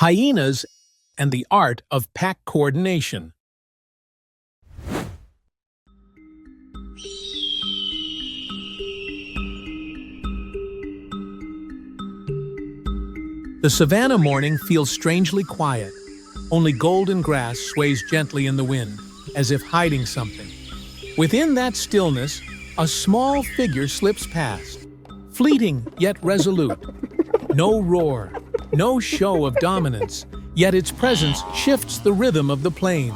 Hyenas and the art of pack coordination. The savanna morning feels strangely quiet. Only golden grass sways gently in the wind, as if hiding something. Within that stillness, a small figure slips past, fleeting yet resolute. No roar, no show of dominance, yet its presence shifts the rhythm of the plains,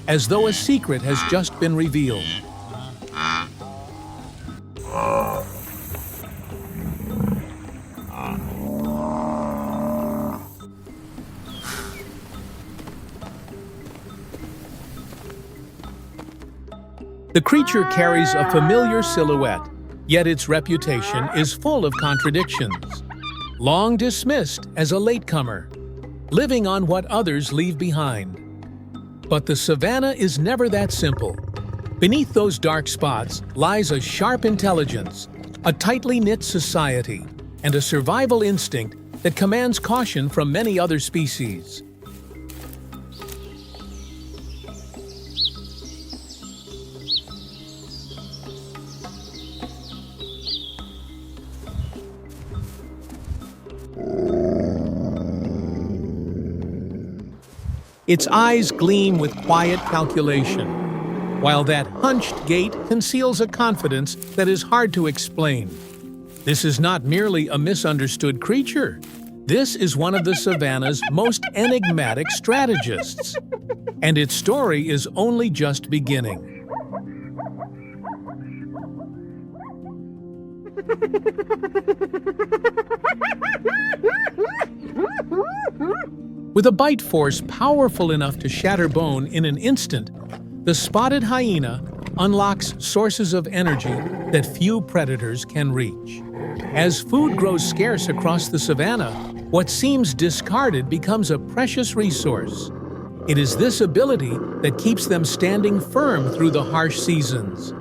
as though a secret has just been revealed. The creature carries a familiar silhouette, yet its reputation is full of contradictions. Long dismissed as a latecomer, living on what others leave behind. But the savanna is never that simple. Beneath those dark spots lies a sharp intelligence, a tightly knit society, and a survival instinct that commands caution from many other species. Its eyes gleam with quiet calculation, while that hunched gait conceals a confidence that is hard to explain. This is not merely a misunderstood creature. This is one of the savanna's most enigmatic strategists, and its story is only just beginning. With a bite force powerful enough to shatter bone in an instant, the spotted hyena unlocks sources of energy that few predators can reach. As food grows scarce across the savanna, what seems discarded becomes a precious resource. It is this ability that keeps them standing firm through the harsh seasons.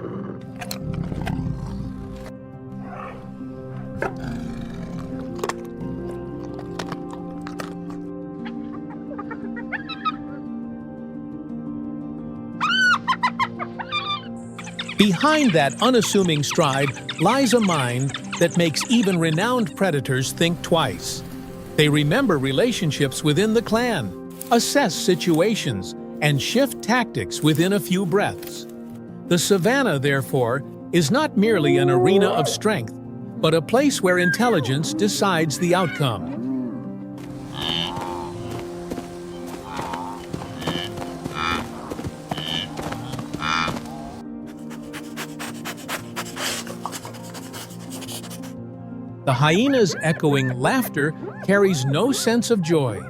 Behind that unassuming stride lies a mind that makes even renowned predators think twice. They remember relationships within the clan, assess situations, and shift tactics within a few breaths. The savanna, therefore, is not merely an arena of strength, but a place where intelligence decides the outcome. The hyena's echoing laughter carries no sense of joy.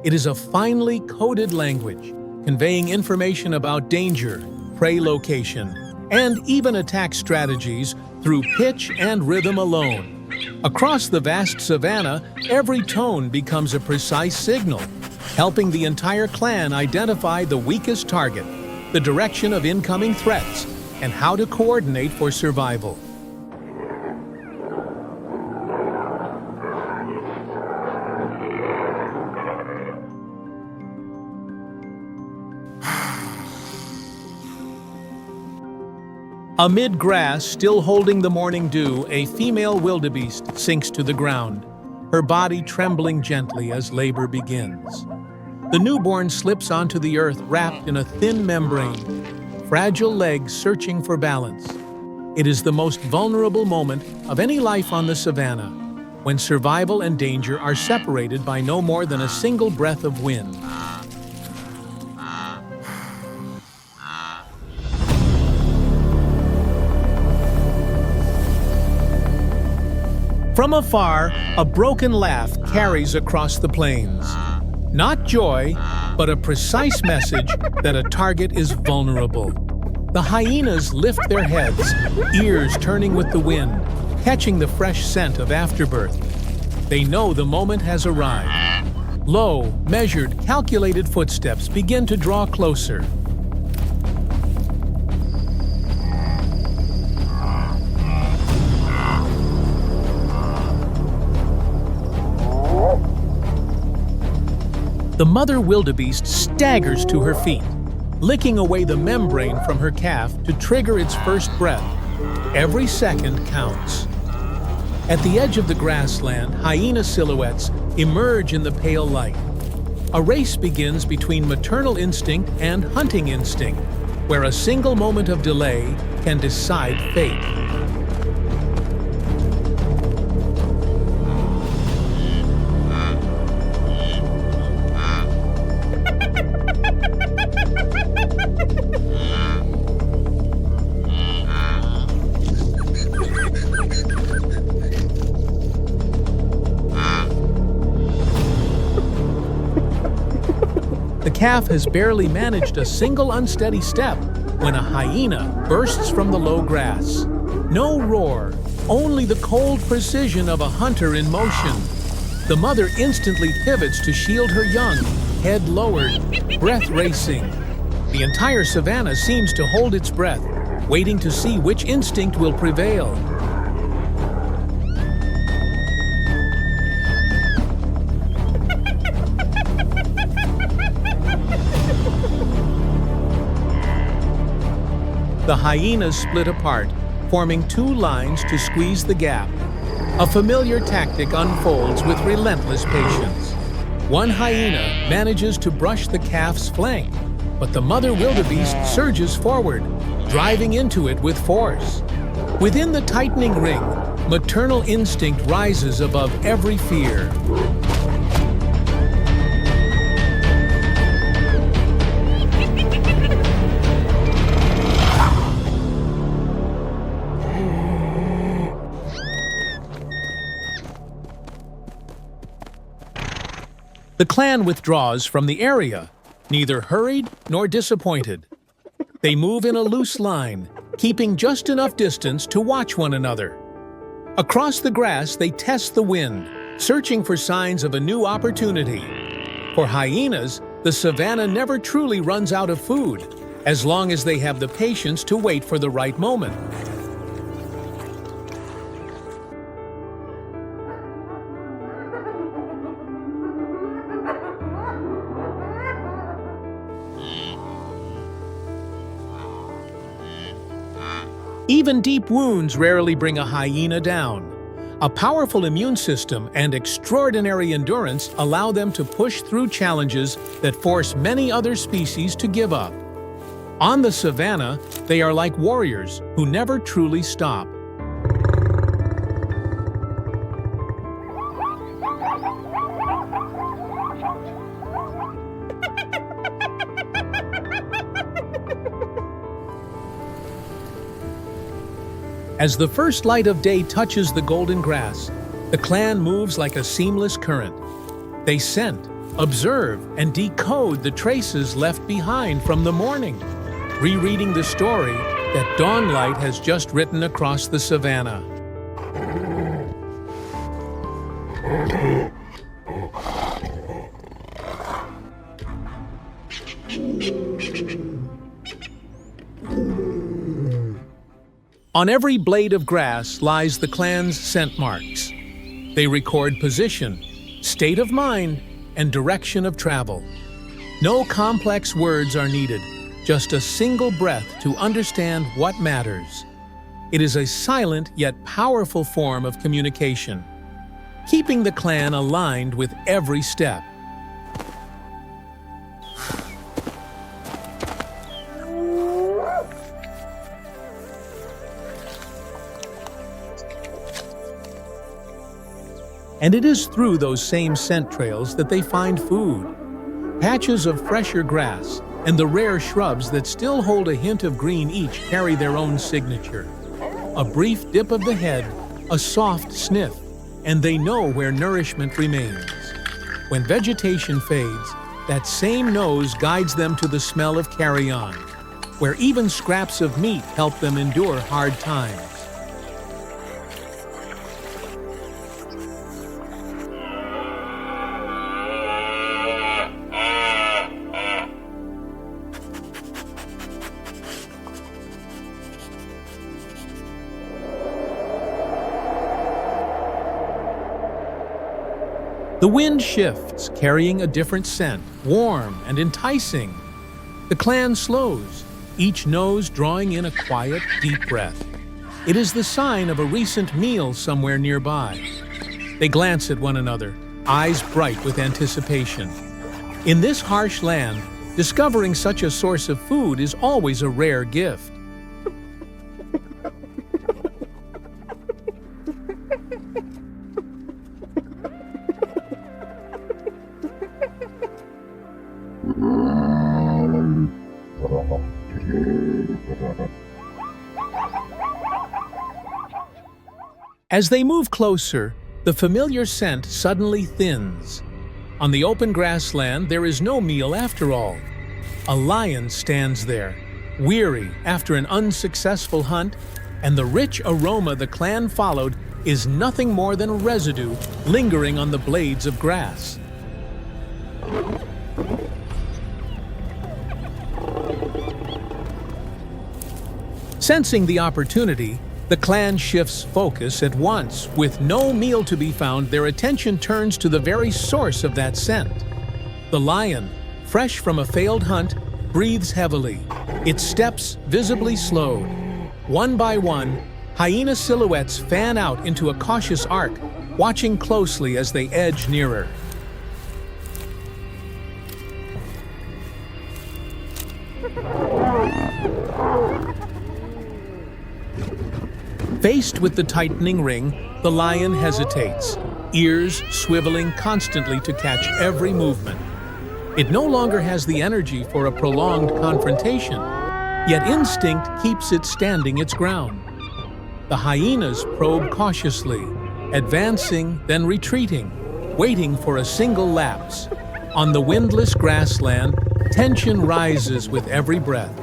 It is a finely coded language, conveying information about danger, prey location, and even attack strategies through pitch and rhythm alone. Across the vast savanna, every tone becomes a precise signal, helping the entire clan identify the weakest target, the direction of incoming threats, and how to coordinate for survival. Amid grass, still holding the morning dew, a female wildebeest sinks to the ground, her body trembling gently as labor begins. The newborn slips onto the earth wrapped in a thin membrane, fragile legs searching for balance. It is the most vulnerable moment of any life on the savanna, when survival and danger are separated by no more than a single breath of wind. From afar, a broken laugh carries across the plains. Not joy, but a precise message that a target is vulnerable. The hyenas lift their heads, ears turning with the wind, catching the fresh scent of afterbirth. They know the moment has arrived. Low, measured, calculated footsteps begin to draw closer. The mother wildebeest staggers to her feet, licking away the membrane from her calf to trigger its first breath. Every second counts. At the edge of the grassland, hyena silhouettes emerge in the pale light. A race begins between maternal instinct and hunting instinct, where a single moment of delay can decide fate. The calf has barely managed a single unsteady step when a hyena bursts from the low grass. No roar, only the cold precision of a hunter in motion. The mother instantly pivots to shield her young, head lowered, breath racing. The entire savanna seems to hold its breath, waiting to see which instinct will prevail. The hyenas split apart, forming two lines to squeeze the gap. A familiar tactic unfolds with relentless patience. One hyena manages to brush the calf's flank, but the mother wildebeest surges forward, driving into it with force. Within the tightening ring, maternal instinct rises above every fear. The clan withdraws from the area, neither hurried nor disappointed. They move in a loose line, keeping just enough distance to watch one another. Across the grass, they test the wind, searching for signs of a new opportunity. For hyenas, the savanna never truly runs out of food, as long as they have the patience to wait for the right moment. Even deep wounds rarely bring a hyena down. A powerful immune system and extraordinary endurance allow them to push through challenges that force many other species to give up. On the savanna, they are like warriors who never truly stop. As the first light of day touches the golden grass, the clan moves like a seamless current. They scent, observe, and decode the traces left behind from the morning, rereading the story that dawnlight has just written across the savanna. On every blade of grass lies the clan's scent marks. They record position, state of mind, and direction of travel. No complex words are needed, just a single breath to understand what matters. It is a silent yet powerful form of communication, keeping the clan aligned with every step. And it is through those same scent trails that they find food. Patches of fresher grass and the rare shrubs that still hold a hint of green each carry their own signature. A brief dip of the head, a soft sniff, and they know where nourishment remains. When vegetation fades, that same nose guides them to the smell of carrion, where even scraps of meat help them endure hard times. The wind shifts, carrying a different scent, warm and enticing. The clan slows, each nose drawing in a quiet, deep breath. It is the sign of a recent meal somewhere nearby. They glance at one another, eyes bright with anticipation. In this harsh land, discovering such a source of food is always a rare gift. As they move closer, the familiar scent suddenly thins. On the open grassland, there is no meal after all. A lion stands there, weary after an unsuccessful hunt, and the rich aroma the clan followed is nothing more than residue lingering on the blades of grass. Sensing the opportunity, the clan shifts focus at once. With no meal to be found, their attention turns to the very source of that scent. The lion, fresh from a failed hunt, breathes heavily, its steps visibly slowed. One by one, hyena silhouettes fan out into a cautious arc, watching closely as they edge nearer. Faced with the tightening ring, the lion hesitates, ears swiveling constantly to catch every movement. It no longer has the energy for a prolonged confrontation, yet instinct keeps it standing its ground. The hyenas probe cautiously, advancing, then retreating, waiting for a single lapse. On the windless grassland, tension rises with every breath.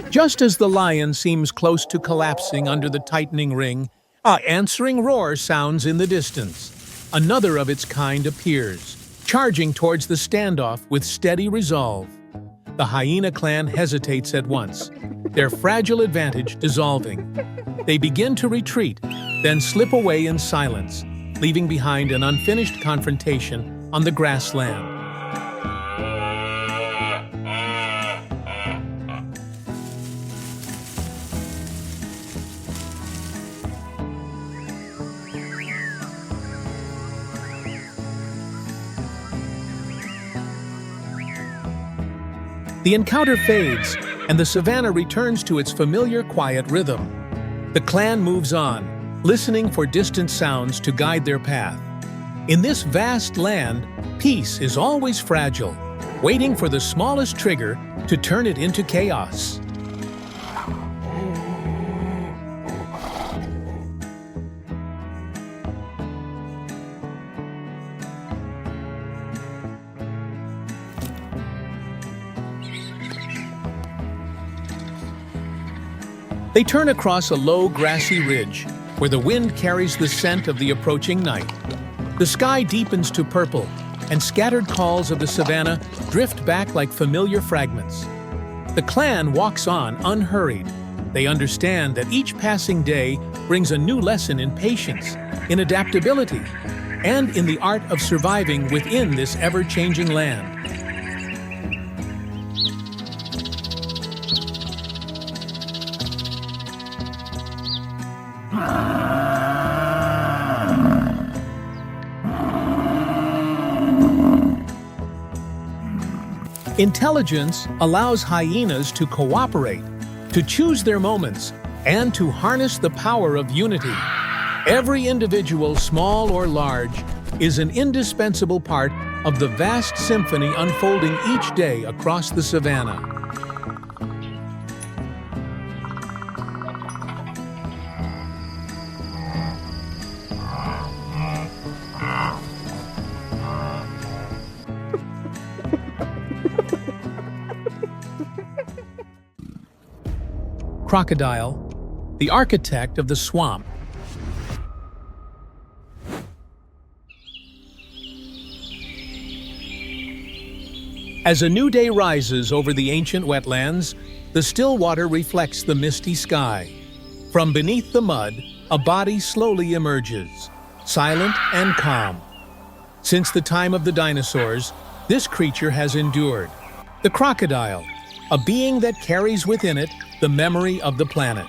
Just as the lion seems close to collapsing under the tightening ring, an answering roar sounds in the distance. Another of its kind appears, charging towards the standoff with steady resolve. The hyena clan hesitates at once, their fragile advantage dissolving. They begin to retreat, then slip away in silence, leaving behind an unfinished confrontation on the grassland. The encounter fades, and the savanna returns to its familiar quiet rhythm. The clan moves on, listening for distant sounds to guide their path. In this vast land, peace is always fragile, waiting for the smallest trigger to turn it into chaos. They turn across a low, grassy ridge, where the wind carries the scent of the approaching night. The sky deepens to purple, and scattered calls of the savanna drift back like familiar fragments. The clan walks on unhurried. They understand that each passing day brings a new lesson in patience, in adaptability, and in the art of surviving within this ever-changing land. Intelligence allows hyenas to cooperate, to choose their moments, and to harness the power of unity. Every individual, small or large, is an indispensable part of the vast symphony unfolding each day across the savanna. Crocodile, the architect of the swamp. As a new day rises over the ancient wetlands, the still water reflects the misty sky. From beneath the mud, a body slowly emerges, silent and calm. Since the time of the dinosaurs, this creature has endured. The crocodile, a being that carries within it the memory of the planet.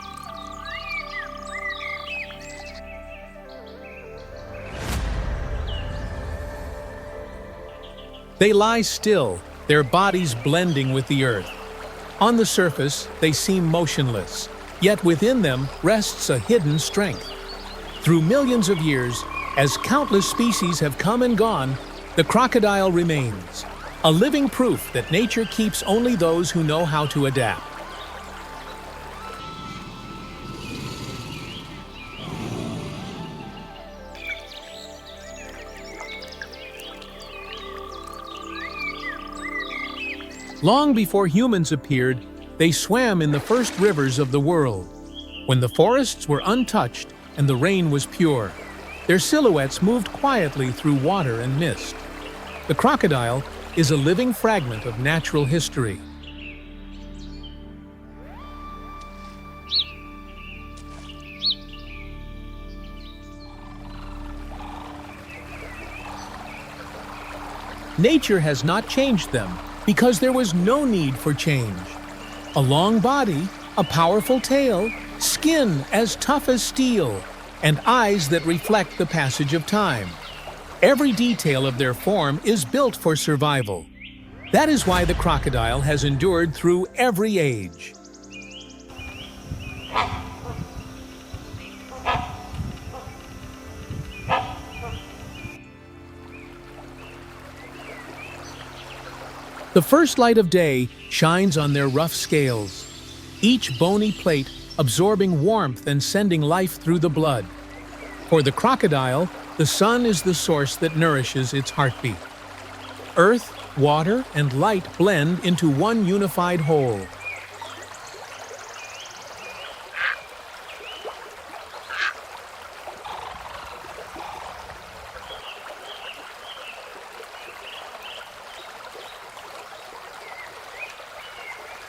They lie still, their bodies blending with the earth. On the surface, they seem motionless, yet within them rests a hidden strength. Through millions of years, as countless species have come and gone, the crocodile remains, a living proof that nature keeps only those who know how to adapt. Long before humans appeared, they swam in the first rivers of the world. When the forests were untouched and the rain was pure, their silhouettes moved quietly through water and mist. The crocodile is a living fragment of natural history. Nature has not changed them, because there was no need for change. A long body, a powerful tail, skin as tough as steel, and eyes that reflect the passage of time. Every detail of their form is built for survival. That is why the crocodile has endured through every age. The first light of day shines on their rough scales, each bony plate absorbing warmth and sending life through the blood. For the crocodile, the sun is the source that nourishes its heartbeat. Earth, water, and light blend into one unified whole.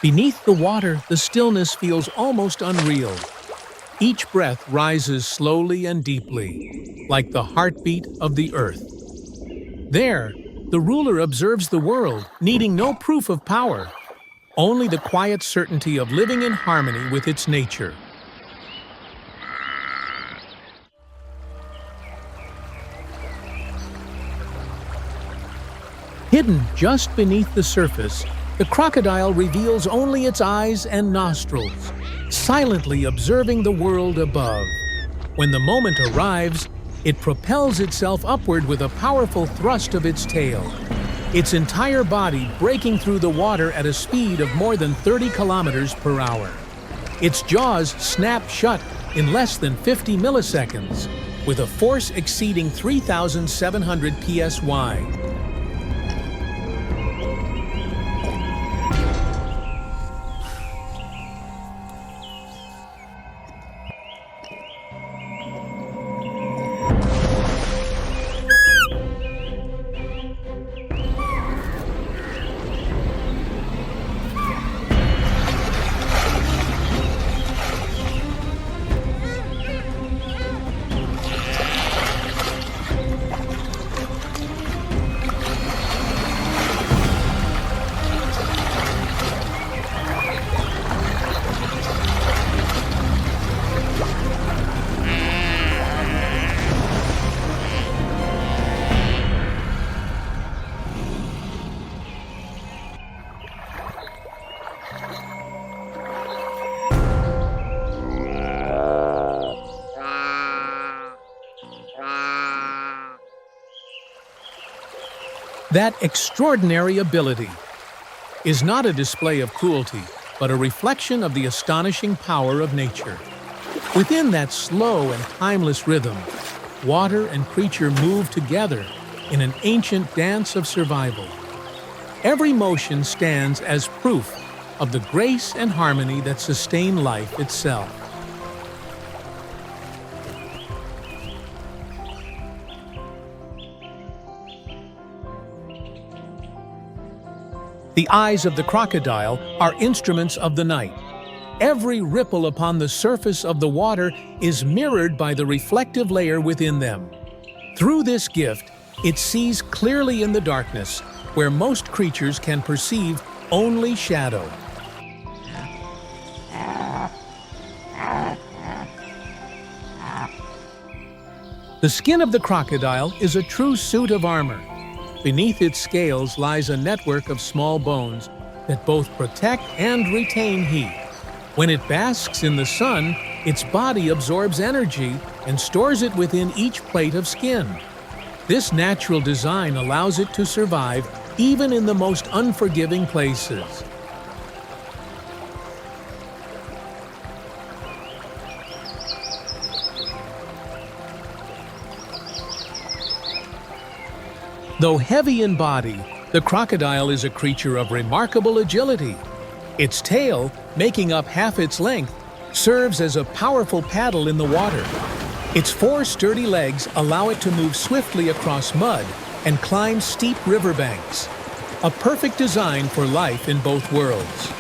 Beneath the water, the stillness feels almost unreal. Each breath rises slowly and deeply, like the heartbeat of the earth. There, the ruler observes the world, needing no proof of power, only the quiet certainty of living in harmony with its nature. Hidden just beneath the surface, the crocodile reveals only its eyes and nostrils, silently observing the world above. When the moment arrives, it propels itself upward with a powerful thrust of its tail, its entire body breaking through the water at a speed of more than 30 kilometers per hour. Its jaws snap shut in less than 50 milliseconds, with a force exceeding 3,700 psi. That extraordinary ability is not a display of cruelty, but a reflection of the astonishing power of nature. Within that slow and timeless rhythm, water and creature move together in an ancient dance of survival. Every motion stands as proof of the grace and harmony that sustain life itself. The eyes of the crocodile are instruments of the night. Every ripple upon the surface of the water is mirrored by the reflective layer within them. Through this gift, it sees clearly in the darkness, where most creatures can perceive only shadow. The skin of the crocodile is a true suit of armor. Beneath its scales lies a network of small bones that both protect and retain heat. When it basks in the sun, its body absorbs energy and stores it within each plate of skin. This natural design allows it to survive even in the most unforgiving places. Though heavy in body, the crocodile is a creature of remarkable agility. Its tail, making up half its length, serves as a powerful paddle in the water. Its 4 sturdy legs allow it to move swiftly across mud and climb steep riverbanks, a perfect design for life in both worlds.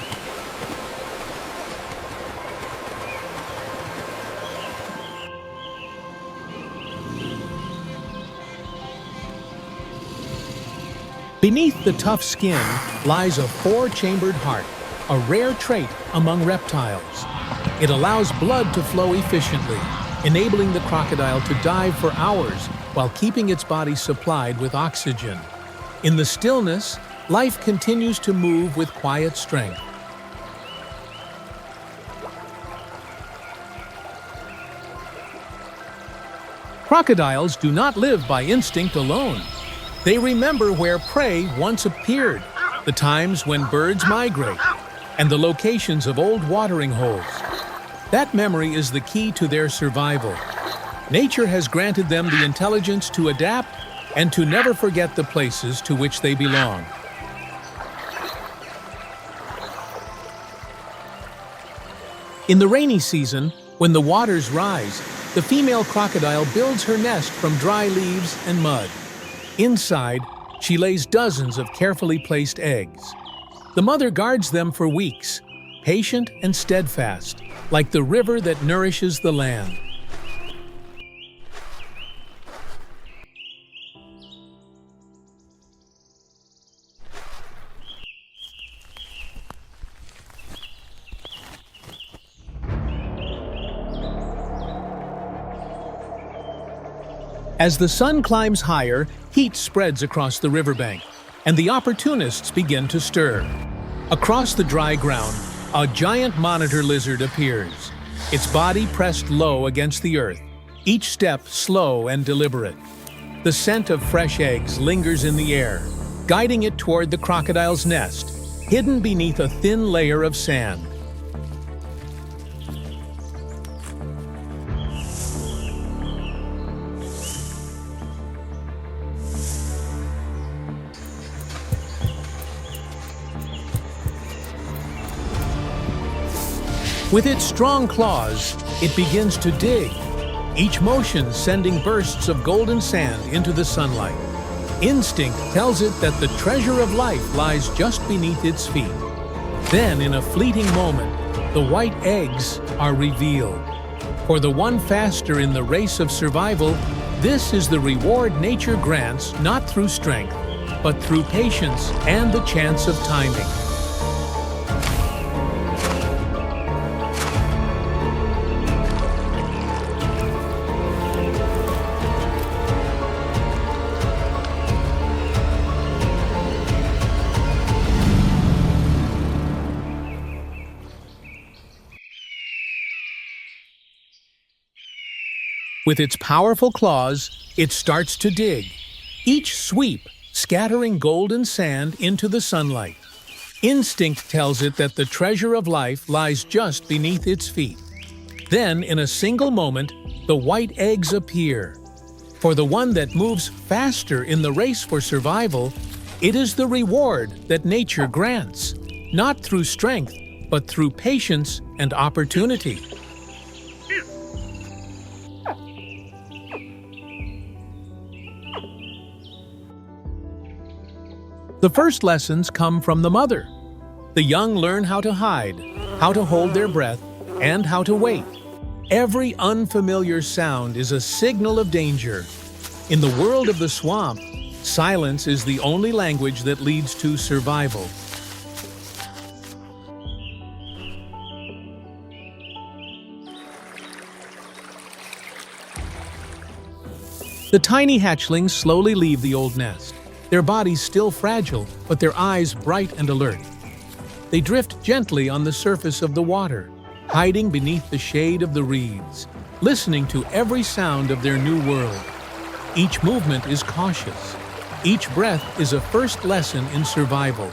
Beneath the tough skin lies a 4-chambered heart, a rare trait among reptiles. It allows blood to flow efficiently, enabling the crocodile to dive for hours while keeping its body supplied with oxygen. In the stillness, life continues to move with quiet strength. Crocodiles do not live by instinct alone. They remember where prey once appeared, the times when birds migrate, and the locations of old watering holes. That memory is the key to their survival. Nature has granted them the intelligence to adapt and to never forget the places to which they belong. In the rainy season, when the waters rise, the female crocodile builds her nest from dry leaves and mud. Inside, she lays dozens of carefully placed eggs. The mother guards them for weeks, patient and steadfast, like the river that nourishes the land. As the sun climbs higher, heat spreads across the riverbank, and the opportunists begin to stir. Across the dry ground, a giant monitor lizard appears, its body pressed low against the earth, each step slow and deliberate. The scent of fresh eggs lingers in the air, guiding it toward the crocodile's nest, hidden beneath a thin layer of sand. With its strong claws, it begins to dig, each motion sending bursts of golden sand into the sunlight. Instinct tells it that the treasure of life lies just beneath its feet. Then, in a fleeting moment, the white eggs are revealed. For the one faster in the race of survival, this is the reward nature grants not through strength, but through patience and the chance of timing. With its powerful claws, it starts to dig, each sweep scattering golden sand into the sunlight. Instinct tells it that the treasure of life lies just beneath its feet. Then, in a single moment, the white eggs appear. For the one that moves faster in the race for survival, it is the reward that nature grants. not through strength, but through patience and opportunity. The first lessons come from the mother. The young learn how to hide, how to hold their breath, and how to wait. Every unfamiliar sound is a signal of danger. In the world of the swamp, silence is the only language that leads to survival. The tiny hatchlings slowly leave the old nest, their bodies still fragile, but their eyes bright and alert. They drift gently on the surface of the water, hiding beneath the shade of the reeds, listening to every sound of their new world. Each movement is cautious. Each breath is a first lesson in survival,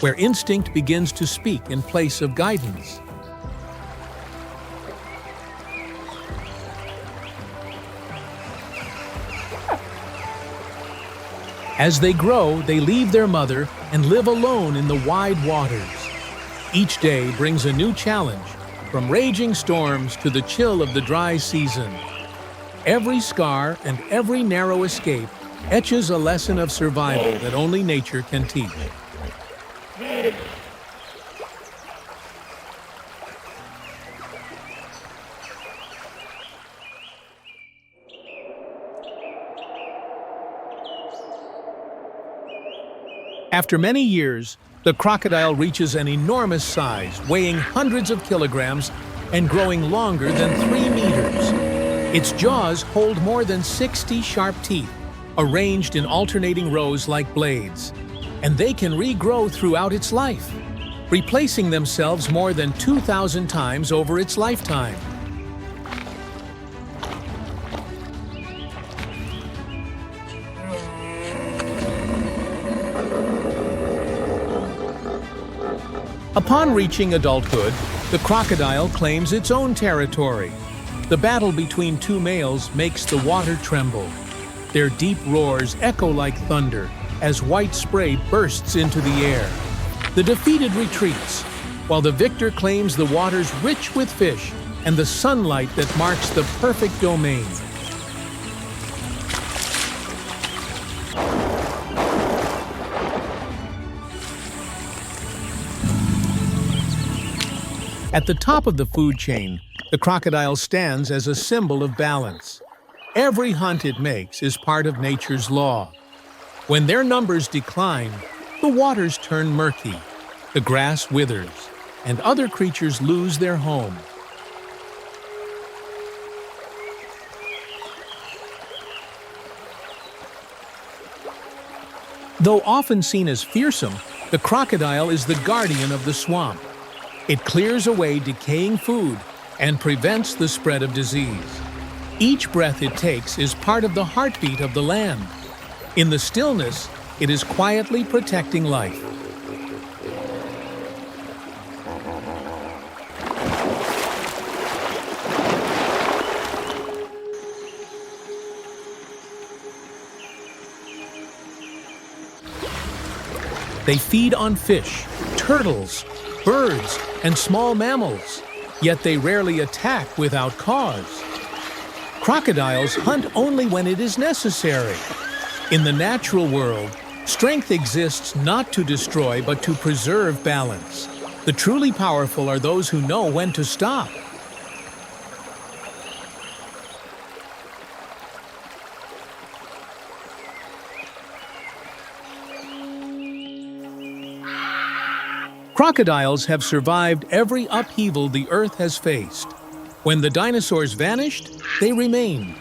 where instinct begins to speak in place of guidance. As they grow, they leave their mother and live alone in the wide waters. Each day brings a new challenge, from raging storms to the chill of the dry season. Every scar and every narrow escape etches a lesson of survival that only nature can teach. After many years, the crocodile reaches an enormous size, weighing hundreds of kilograms and growing longer than 3 meters. Its jaws hold more than 60 sharp teeth, arranged in alternating rows like blades, and they can regrow throughout its life, replacing themselves more than 2,000 times over its lifetime. Upon reaching adulthood, the crocodile claims its own territory. The battle between two males makes the water tremble. Their deep roars echo like thunder as white spray bursts into the air. The defeated retreats, while the victor claims the waters rich with fish and the sunlight that marks the perfect domain. At the top of the food chain, the crocodile stands as a symbol of balance. Every hunt it makes is part of nature's law. When their numbers decline, the waters turn murky, the grass withers, and other creatures lose their home. Though often seen as fearsome, the crocodile is the guardian of the swamp. It clears away decaying food and prevents the spread of disease. Each breath it takes is part of the heartbeat of the land. In the stillness, it is quietly protecting life. They feed on fish, turtles, birds, and small mammals, yet they rarely attack without cause. Crocodiles hunt only when it is necessary. In the natural world, strength exists not to destroy but to preserve balance. The truly powerful are those who know when to stop. Crocodiles have survived every upheaval the Earth has faced. When the dinosaurs vanished, they remained.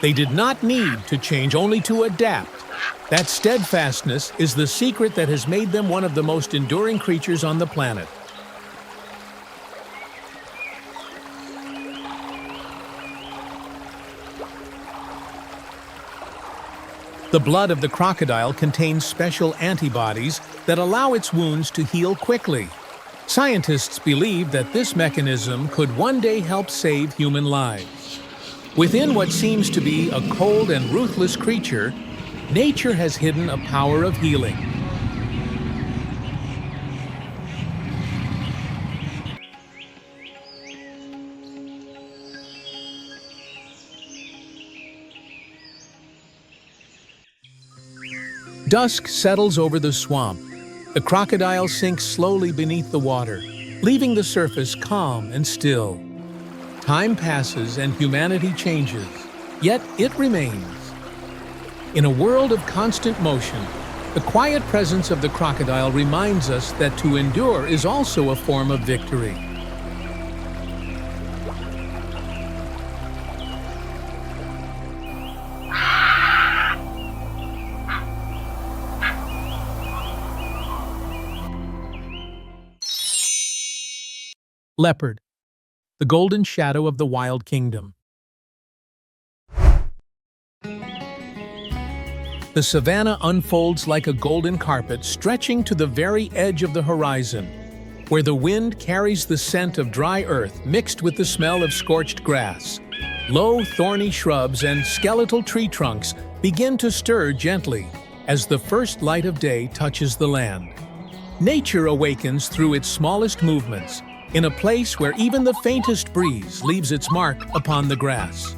They did not need to change, only to adapt. That steadfastness is the secret that has made them one of the most enduring creatures on the planet. The blood of the crocodile contains special antibodies that allow its wounds to heal quickly. Scientists believe that this mechanism could one day help save human lives. Within what seems to be a cold and ruthless creature, nature has hidden a power of healing. Dusk settles over the swamp. The crocodile sinks slowly beneath the water, leaving the surface calm and still. Time passes and humanity changes, yet it remains. In a world of constant motion, the quiet presence of the crocodile reminds us that to endure is also a form of victory. Leopard, the golden shadow of the wild kingdom. The savanna unfolds like a golden carpet stretching to the very edge of the horizon, where the wind carries the scent of dry earth mixed with the smell of scorched grass. Low, thorny shrubs and skeletal tree trunks begin to stir gently as the first light of day touches the land. Nature awakens through its smallest movements, in a place where even the faintest breeze leaves its mark upon the grass.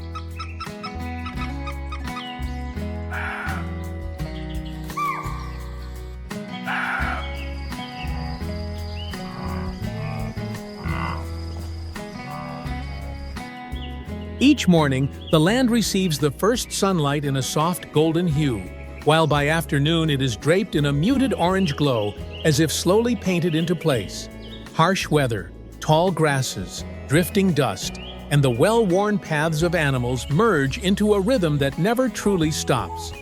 Each morning, the land receives the first sunlight in a soft golden hue, while by afternoon it is draped in a muted orange glow as if slowly painted into place. Harsh weather, tall grasses, drifting dust, and the well-worn paths of animals merge into a rhythm that never truly stops.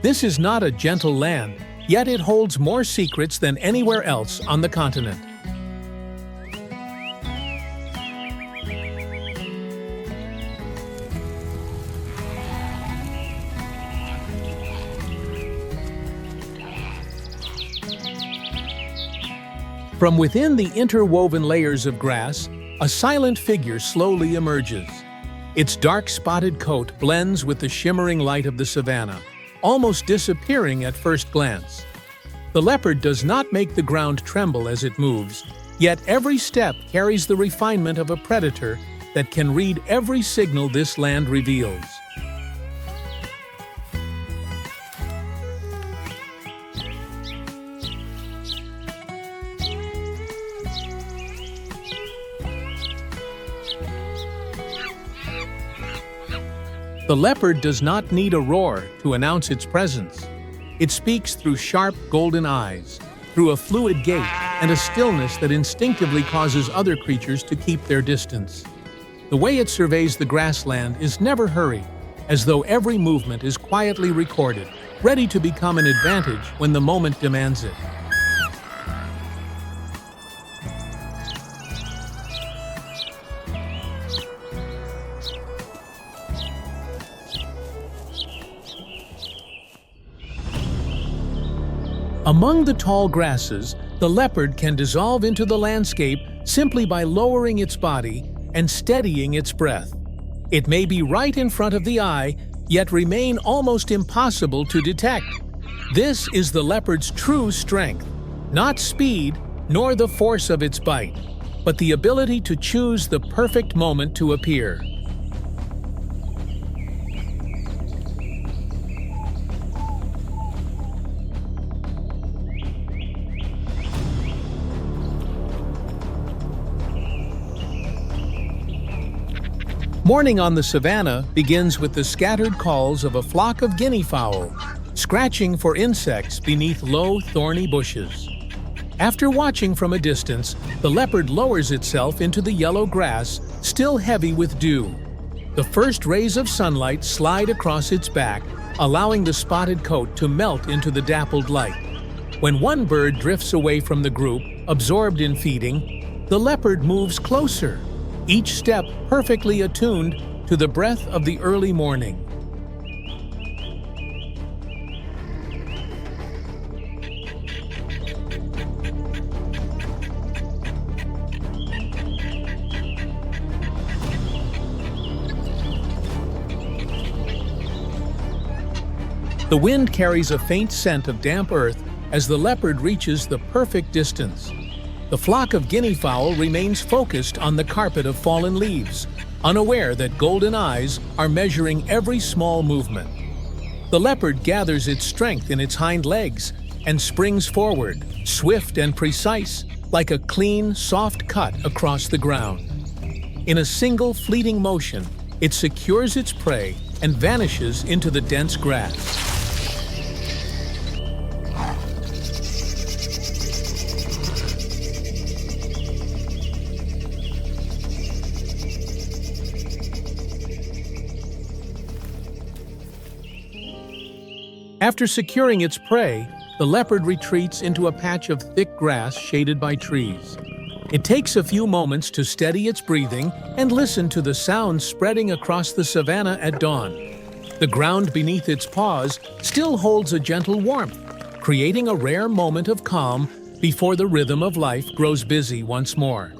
This is not a gentle land, yet it holds more secrets than anywhere else on the continent. From within the interwoven layers of grass, a silent figure slowly emerges. Its dark spotted coat blends with the shimmering light of the savanna, almost disappearing at first glance. The leopard does not make the ground tremble as it moves, yet every step carries the refinement of a predator that can read every signal this land reveals. The leopard does not need a roar to announce its presence. It speaks through sharp golden eyes, through a fluid gait, and a stillness that instinctively causes other creatures to keep their distance. The way it surveys the grassland is never hurried, as though every movement is quietly recorded, ready to become an advantage when the moment demands it. Among the tall grasses, the leopard can dissolve into the landscape simply by lowering its body and steadying its breath. It may be right in front of the eye, yet remain almost impossible to detect. This is the leopard's true strength, not speed nor the force of its bite, but the ability to choose the perfect moment to appear. Morning on the savanna begins with the scattered calls of a flock of guinea fowl, scratching for insects beneath low, thorny bushes. After watching from a distance, the leopard lowers itself into the yellow grass, still heavy with dew. The first rays of sunlight slide across its back, allowing the spotted coat to melt into the dappled light. When one bird drifts away from the group, absorbed in feeding, the leopard moves closer, each step perfectly attuned to the breath of the early morning. The wind carries a faint scent of damp earth as the leopard reaches the perfect distance. The flock of guinea fowl remains focused on the carpet of fallen leaves, unaware that golden eyes are measuring every small movement. The leopard gathers its strength in its hind legs and springs forward, swift and precise, like a clean, soft cut across the ground. In a single fleeting motion, it secures its prey and vanishes into the dense grass. After securing its prey, the leopard retreats into a patch of thick grass shaded by trees. It takes a few moments to steady its breathing and listen to the sounds spreading across the savanna at dawn. The ground beneath its paws still holds a gentle warmth, creating a rare moment of calm before the rhythm of life grows busy once more.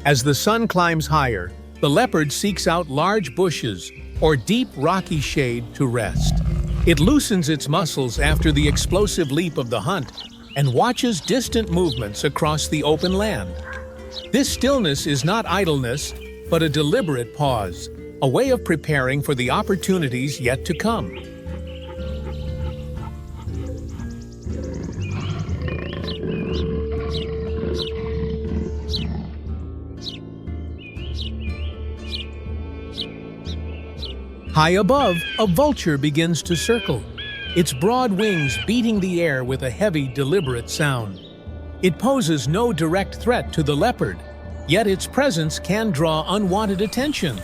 As the sun climbs higher, the leopard seeks out large bushes or deep rocky shade to rest. It loosens its muscles after the explosive leap of the hunt and watches distant movements across the open land. This stillness is not idleness, but a deliberate pause, a way of preparing for the opportunities yet to come. High above, a vulture begins to circle, its broad wings beating the air with a heavy, deliberate sound. It poses no direct threat to the leopard, yet its presence can draw unwanted attention.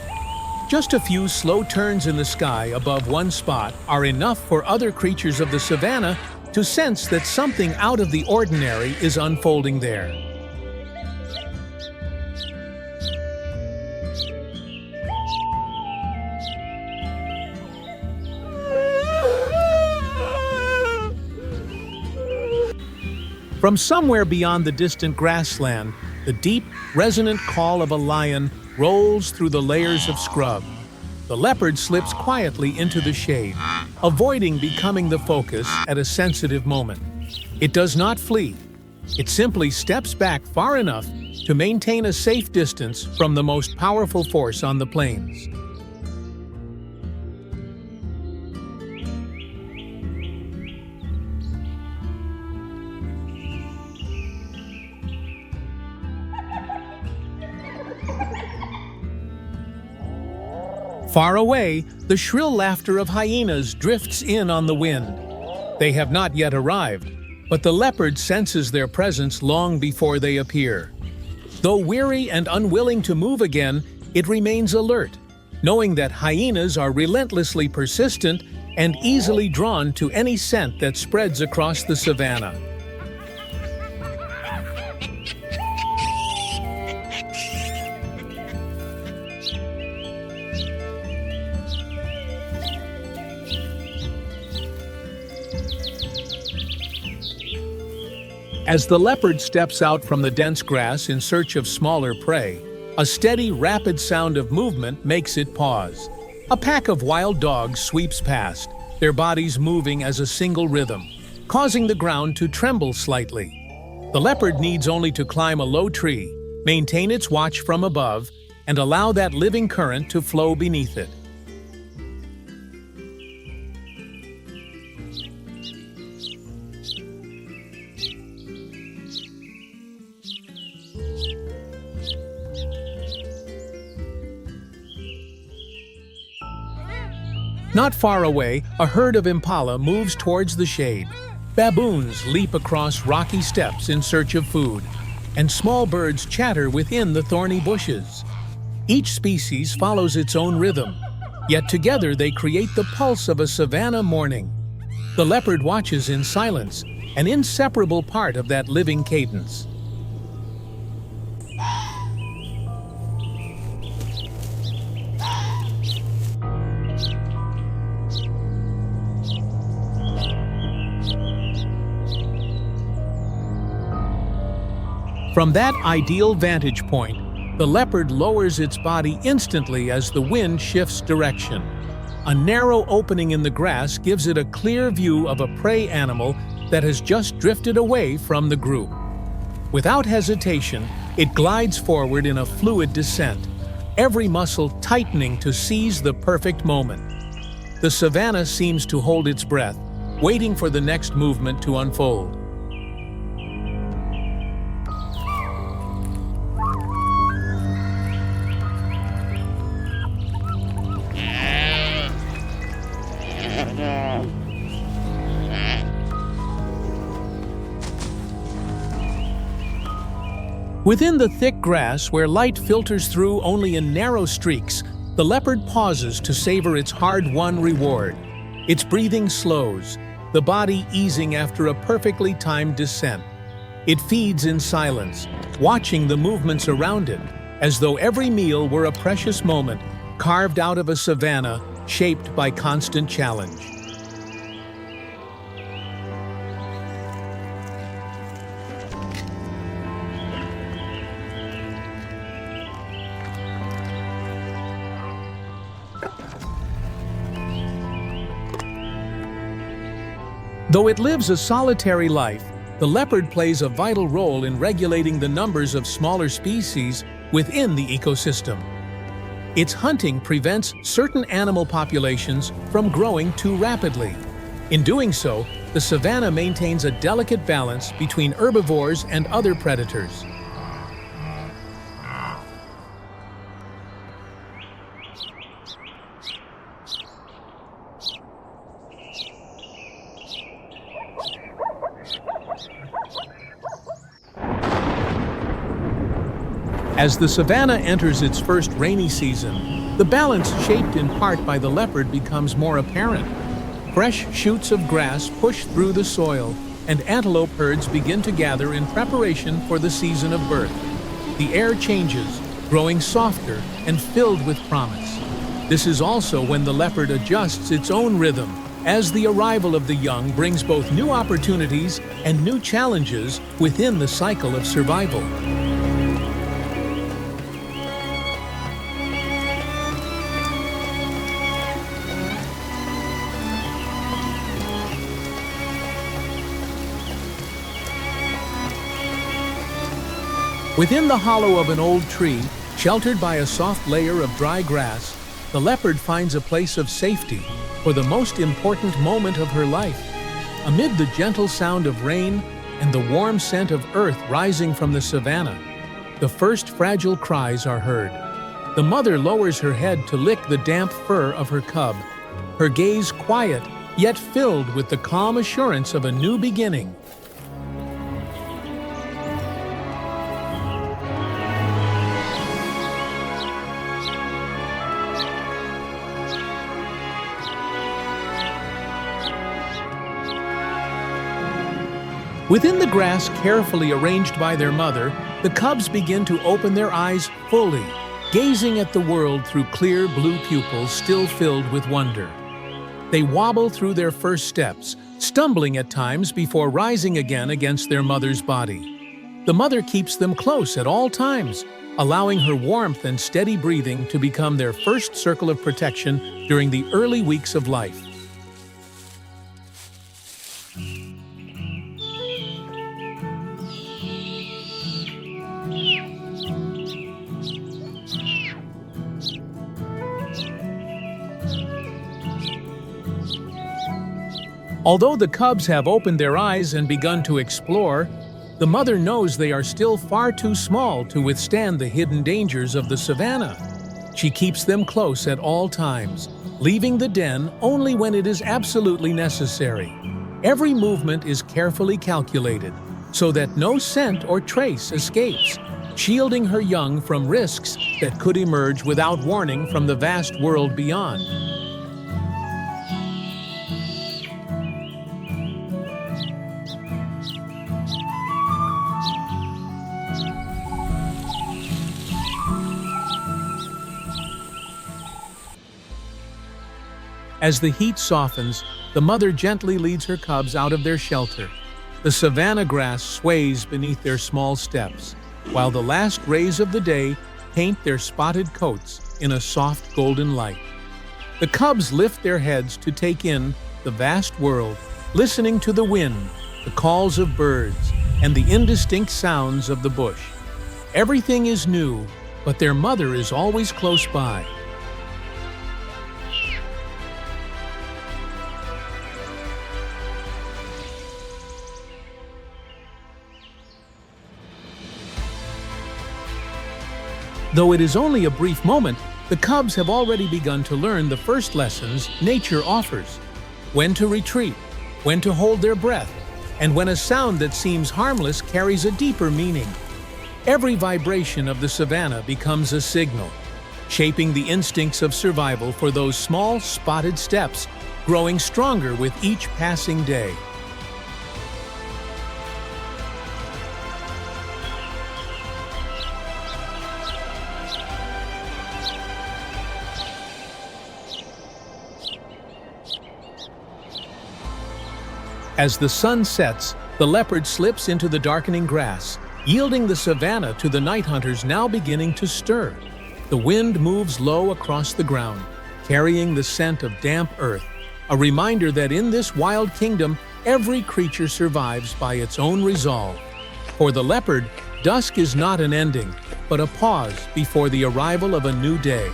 Just a few slow turns in the sky above one spot are enough for other creatures of the savanna to sense that something out of the ordinary is unfolding there. From somewhere beyond the distant grassland, the deep, resonant call of a lion rolls through the layers of scrub. The leopard slips quietly into the shade, avoiding becoming the focus at a sensitive moment. It does not flee. It simply steps back far enough to maintain a safe distance from the most powerful force on the plains. Far away, the shrill laughter of hyenas drifts in on the wind. They have not yet arrived, but the leopard senses their presence long before they appear. Though weary and unwilling to move again, it remains alert, knowing that hyenas are relentlessly persistent and easily drawn to any scent that spreads across the savanna. As the leopard steps out from the dense grass in search of smaller prey, a steady, rapid sound of movement makes it pause. A pack of wild dogs sweeps past, their bodies moving as a single rhythm, causing the ground to tremble slightly. The leopard needs only to climb a low tree, maintain its watch from above, and allow that living current to flow beneath it. Not far away, a herd of impala moves towards the shade. Baboons leap across rocky steps in search of food, and small birds chatter within the thorny bushes. Each species follows its own rhythm, yet together they create the pulse of a savanna morning. The leopard watches in silence, an inseparable part of that living cadence. From that ideal vantage point, the leopard lowers its body instantly as the wind shifts direction. A narrow opening in the grass gives it a clear view of a prey animal that has just drifted away from the group. Without hesitation, it glides forward in a fluid descent, every muscle tightening to seize the perfect moment. The savanna seems to hold its breath, waiting for the next movement to unfold. Within the thick grass, where light filters through only in narrow streaks, the leopard pauses to savor its hard-won reward. Its breathing slows, the body easing after a perfectly timed descent. It feeds in silence, watching the movements around it, as though every meal were a precious moment, carved out of a savanna shaped by constant challenge. Though it lives a solitary life, the leopard plays a vital role in regulating the numbers of smaller species within the ecosystem. Its hunting prevents certain animal populations from growing too rapidly. In doing so, the savanna maintains a delicate balance between herbivores and other predators. As the savanna enters its first rainy season, the balance shaped in part by the leopard becomes more apparent. Fresh shoots of grass push through the soil, and antelope herds begin to gather in preparation for the season of birth. The air changes, growing softer and filled with promise. This is also when the leopard adjusts its own rhythm, as the arrival of the young brings both new opportunities and new challenges within the cycle of survival. Within the hollow of an old tree, sheltered by a soft layer of dry grass, the leopard finds a place of safety for the most important moment of her life. Amid the gentle sound of rain and the warm scent of earth rising from the savanna, the first fragile cries are heard. The mother lowers her head to lick the damp fur of her cub, her gaze quiet yet filled with the calm assurance of a new beginning. Within the grass carefully arranged by their mother, the cubs begin to open their eyes fully, gazing at the world through clear blue pupils still filled with wonder. They wobble through their first steps, stumbling at times before rising again against their mother's body. The mother keeps them close at all times, allowing her warmth and steady breathing to become their first circle of protection during the early weeks of life. Although the cubs have opened their eyes and begun to explore, the mother knows they are still far too small to withstand the hidden dangers of the savanna. She keeps them close at all times, leaving the den only when it is absolutely necessary. Every movement is carefully calculated, so that no scent or trace escapes, shielding her young from risks that could emerge without warning from the vast world beyond. As the heat softens, the mother gently leads her cubs out of their shelter. The savanna grass sways beneath their small steps, while the last rays of the day paint their spotted coats in a soft golden light. The cubs lift their heads to take in the vast world, listening to the wind, the calls of birds, and the indistinct sounds of the bush. Everything is new, but their mother is always close by. Though it is only a brief moment, the cubs have already begun to learn the first lessons nature offers: when to retreat, when to hold their breath, and when a sound that seems harmless carries a deeper meaning. Every vibration of the savanna becomes a signal, shaping the instincts of survival for those small, spotted steps, growing stronger with each passing day. As the sun sets, the leopard slips into the darkening grass, yielding the savanna to the night hunters now beginning to stir. The wind moves low across the ground, carrying the scent of damp earth, a reminder that in this wild kingdom, every creature survives by its own resolve. For the leopard, dusk is not an ending, but a pause before the arrival of a new day.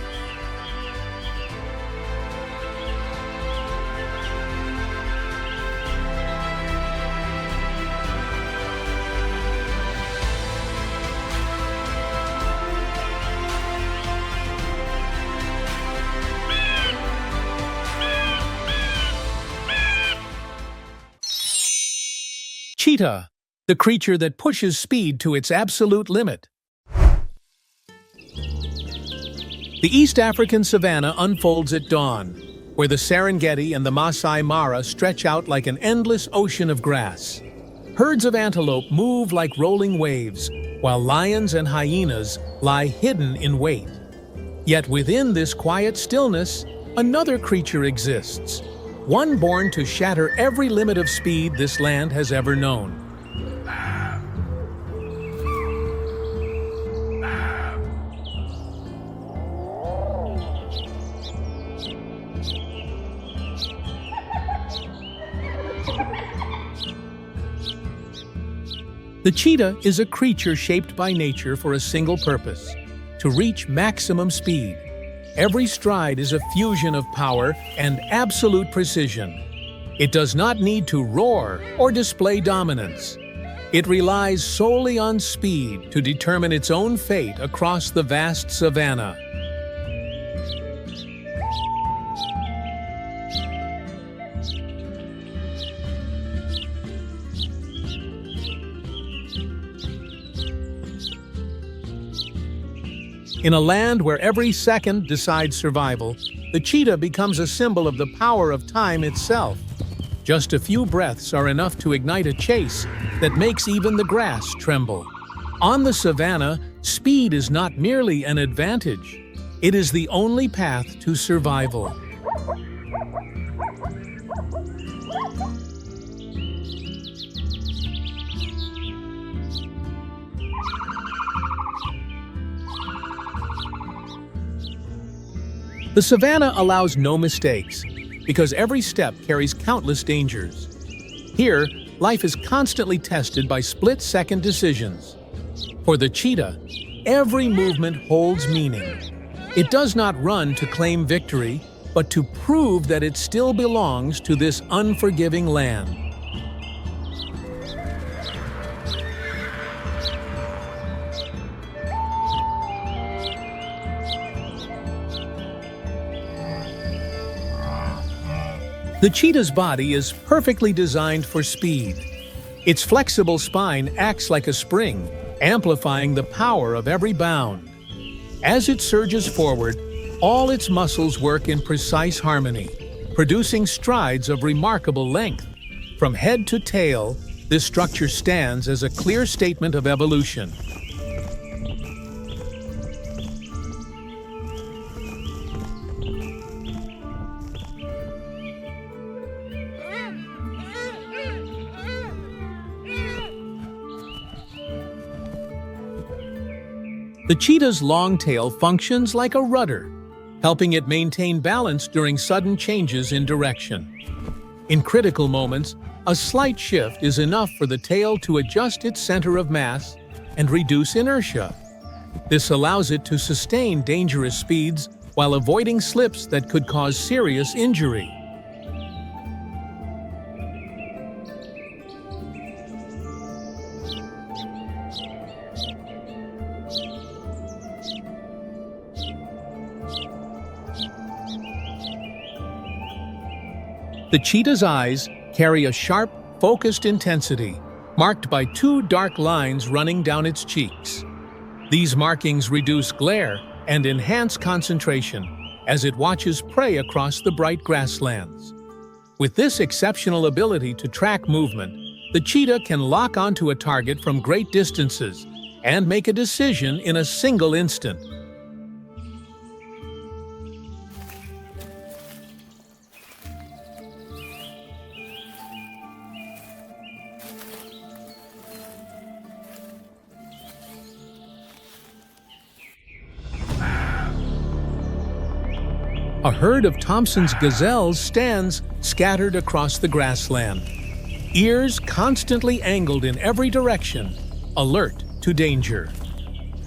Cheetah, the creature that pushes speed to its absolute limit. The East African savanna unfolds at dawn, where the Serengeti and the Masai Mara stretch out like an endless ocean of grass. Herds of antelope move like rolling waves, while lions and hyenas lie hidden in wait. Yet within this quiet stillness, another creature exists. One born to shatter every limit of speed this land has ever known. The cheetah is a creature shaped by nature for a single purpose: to reach maximum speed. Every stride is a fusion of power and absolute precision. It does not need to roar or display dominance. It relies solely on speed to determine its own fate across the vast savanna. In a land where every second decides survival, the cheetah becomes a symbol of the power of time itself. Just a few breaths are enough to ignite a chase that makes even the grass tremble. On the savanna, speed is not merely an advantage. It is the only path to survival. The savanna allows no mistakes, because every step carries countless dangers. Here, life is constantly tested by split-second decisions. For the cheetah, every movement holds meaning. It does not run to claim victory, but to prove that it still belongs to this unforgiving land. The cheetah's body is perfectly designed for speed. Its flexible spine acts like a spring, amplifying the power of every bound. As it surges forward, all its muscles work in precise harmony, producing strides of remarkable length. From head to tail, this structure stands as a clear statement of evolution. The cheetah's long tail functions like a rudder. helping it maintain balance during sudden changes in direction. In critical moments, a slight shift is enough for the tail to adjust its center of mass and reduce inertia. This allows it to sustain dangerous speeds while avoiding slips that could cause serious injury. The cheetah's eyes carry a sharp, focused intensity, marked by two dark lines running down its cheeks. These markings reduce glare and enhance concentration as it watches prey across the bright grasslands. With this exceptional ability to track movement, the cheetah can lock onto a target from great distances and make a decision in a single instant. A herd of Thompson's gazelles stands scattered across the grassland, ears constantly angled in every direction, alert to danger.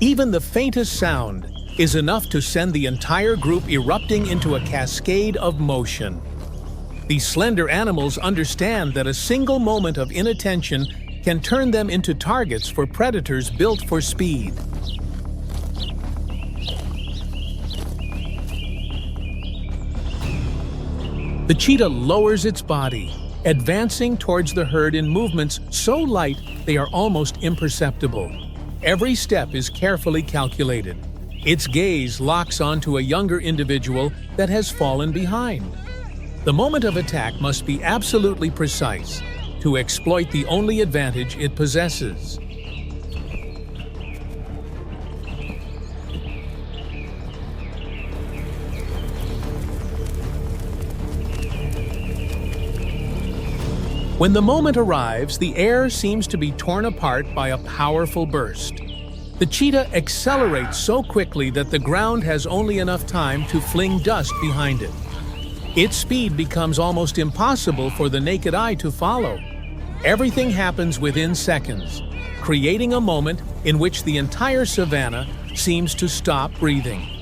Even the faintest sound is enough to send the entire group erupting into a cascade of motion. These slender animals understand that a single moment of inattention can turn them into targets for predators built for speed. The cheetah lowers its body, advancing towards the herd in movements so light they are almost imperceptible. Every step is carefully calculated. Its gaze locks onto a younger individual that has fallen behind. The moment of attack must be absolutely precise to exploit the only advantage it possesses. When the moment arrives, the air seems to be torn apart by a powerful burst. The cheetah accelerates so quickly that the ground has only enough time to fling dust behind it. Its speed becomes almost impossible for the naked eye to follow. Everything happens within seconds, creating a moment in which the entire savanna seems to stop breathing.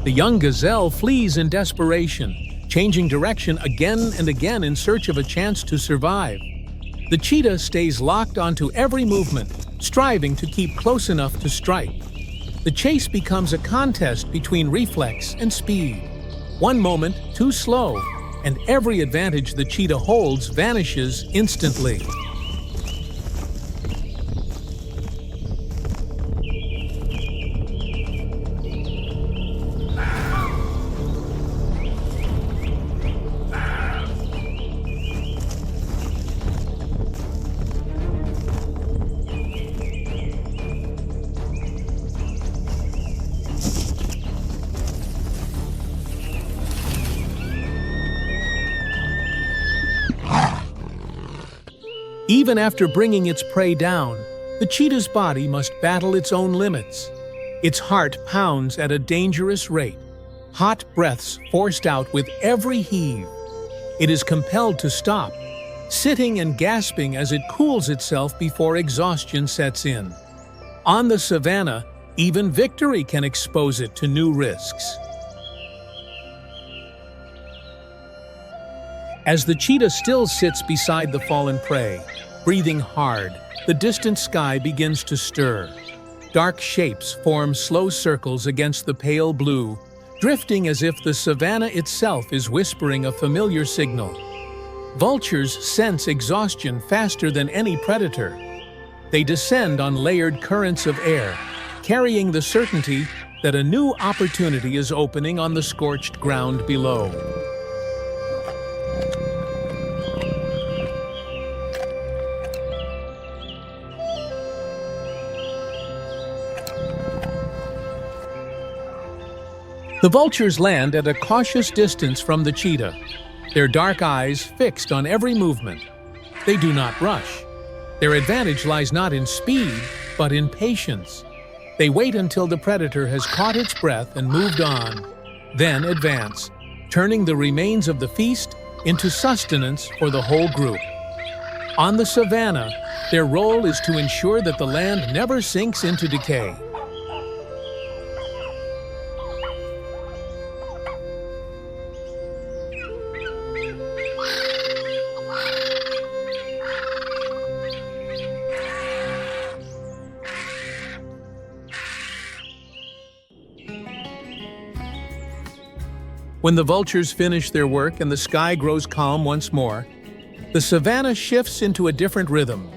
The young gazelle flees in desperation, changing direction again and again in search of a chance to survive. The cheetah stays locked onto every movement, striving to keep close enough to strike. The chase becomes a contest between reflex and speed. One moment too slow, and every advantage the cheetah holds vanishes instantly. Even after bringing its prey down, the cheetah's body must battle its own limits. Its heart pounds at a dangerous rate, hot breaths forced out with every heave. It is compelled to stop, sitting and gasping as it cools itself before exhaustion sets in. On the savanna, even victory can expose it to new risks. As the cheetah still sits beside the fallen prey, breathing hard, the distant sky begins to stir. Dark shapes form slow circles against the pale blue, drifting as if the savanna itself is whispering a familiar signal. Vultures sense exhaustion faster than any predator. They descend on layered currents of air, carrying the certainty that a new opportunity is opening on the scorched ground below. The vultures land at a cautious distance from the cheetah, their dark eyes fixed on every movement. They do not rush. Their advantage lies not in speed, but in patience. They wait until the predator has caught its breath and moved on, then advance, turning the remains of the feast into sustenance for the whole group. On the savanna, their role is to ensure that the land never sinks into decay. When the vultures finish their work and the sky grows calm once more, the savanna shifts into a different rhythm.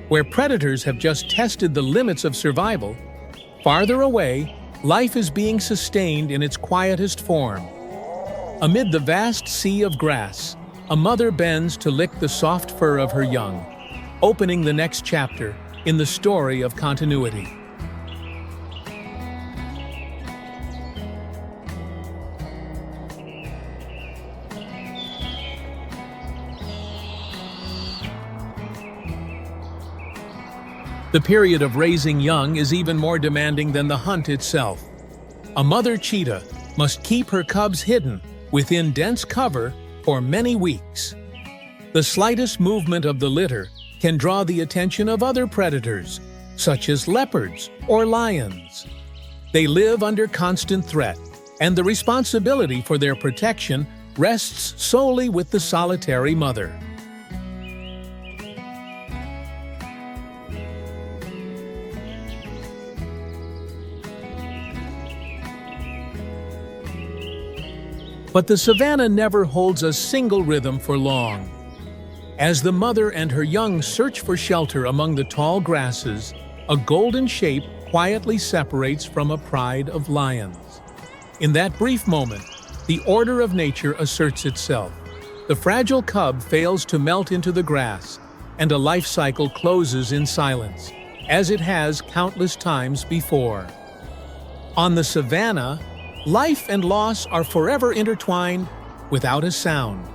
Where predators have just tested the limits of survival, farther away, life is being sustained in its quietest form. Amid the vast sea of grass, a mother bends to lick the soft fur of her young, opening the next chapter in the story of continuity. The period of raising young is even more demanding than the hunt itself. A mother cheetah must keep her cubs hidden within dense cover for many weeks. The slightest movement of the litter can draw the attention of other predators, such as leopards or lions. They live under constant threat, and the responsibility for their protection rests solely with the solitary mother. But the savanna never holds a single rhythm for long. As the mother and her young search for shelter among the tall grasses, a golden shape quietly separates from a pride of lions. In that brief moment, the order of nature asserts itself. The fragile cub fails to melt into the grass, and a life cycle closes in silence, as it has countless times before. On the savanna, life and loss are forever intertwined without a sound.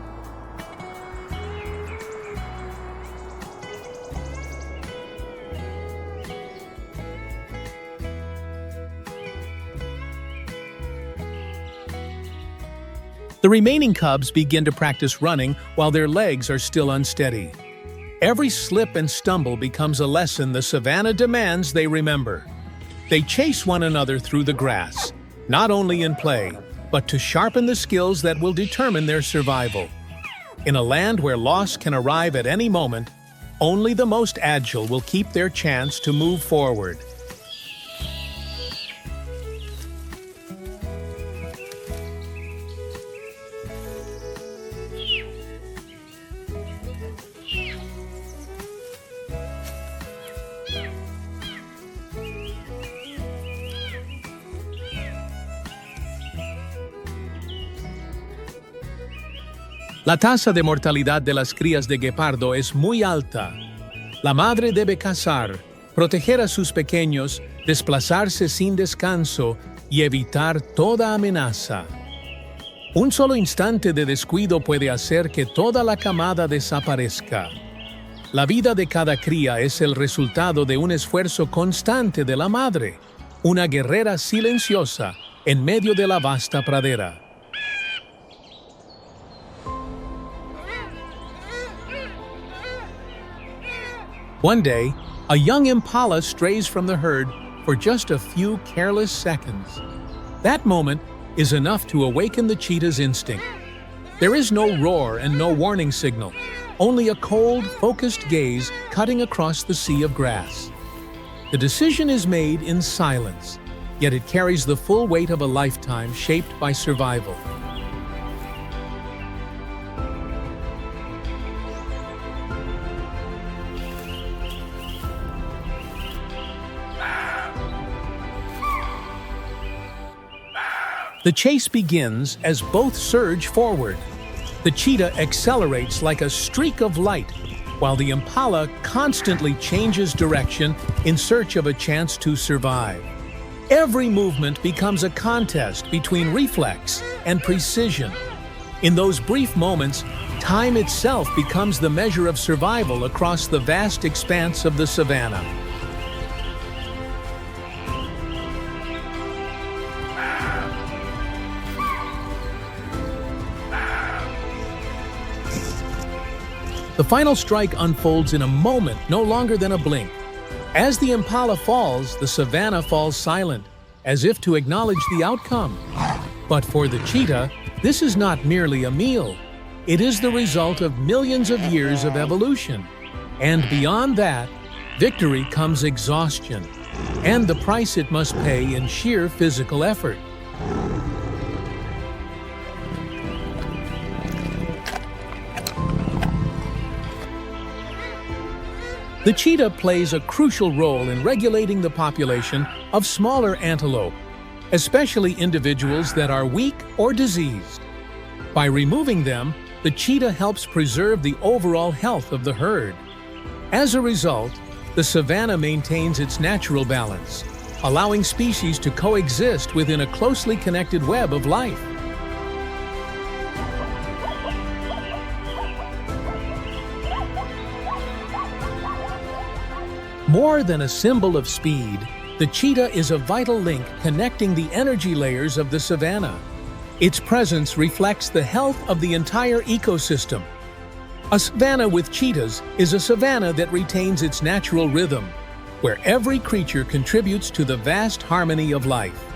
The remaining cubs begin to practice running while their legs are still unsteady. Every slip and stumble becomes a lesson the savanna demands they remember. They chase one another through the grass, not only in play, but to sharpen the skills that will determine their survival. In a land where loss can arrive at any moment, only the most agile will keep their chance to move forward. La tasa de mortalidad de las crías de guepardo es muy alta. La madre debe cazar, proteger a sus pequeños, desplazarse sin descanso y evitar toda amenaza. Un solo instante de descuido puede hacer que toda la camada desaparezca. La vida de cada cría es el resultado de un esfuerzo constante de la madre, una guerrera silenciosa en medio de la vasta pradera. One day, a young impala strays from the herd for just a few careless seconds. That moment is enough to awaken the cheetah's instinct. There is no roar and no warning signal, only a cold, focused gaze cutting across the sea of grass. The decision is made in silence, yet it carries the full weight of a lifetime shaped by survival. The chase begins as both surge forward. The cheetah accelerates like a streak of light, while the impala constantly changes direction in search of a chance to survive. Every movement becomes a contest between reflex and precision. In those brief moments, time itself becomes the measure of survival across the vast expanse of the savanna. The final strike unfolds in a moment, no longer than a blink. As the impala falls, the savanna falls silent, as if to acknowledge the outcome. But for the cheetah, this is not merely a meal. It is the result of millions of years of evolution. And beyond that, victory comes exhaustion, and the price it must pay in sheer physical effort. The cheetah plays a crucial role in regulating the population of smaller antelope, especially individuals that are weak or diseased. By removing them, the cheetah helps preserve the overall health of the herd. As a result, the savanna maintains its natural balance, allowing species to coexist within a closely connected web of life. More than a symbol of speed, the cheetah is a vital link connecting the energy layers of the savanna. Its presence reflects the health of the entire ecosystem. A savanna with cheetahs is a savanna that retains its natural rhythm, where every creature contributes to the vast harmony of life.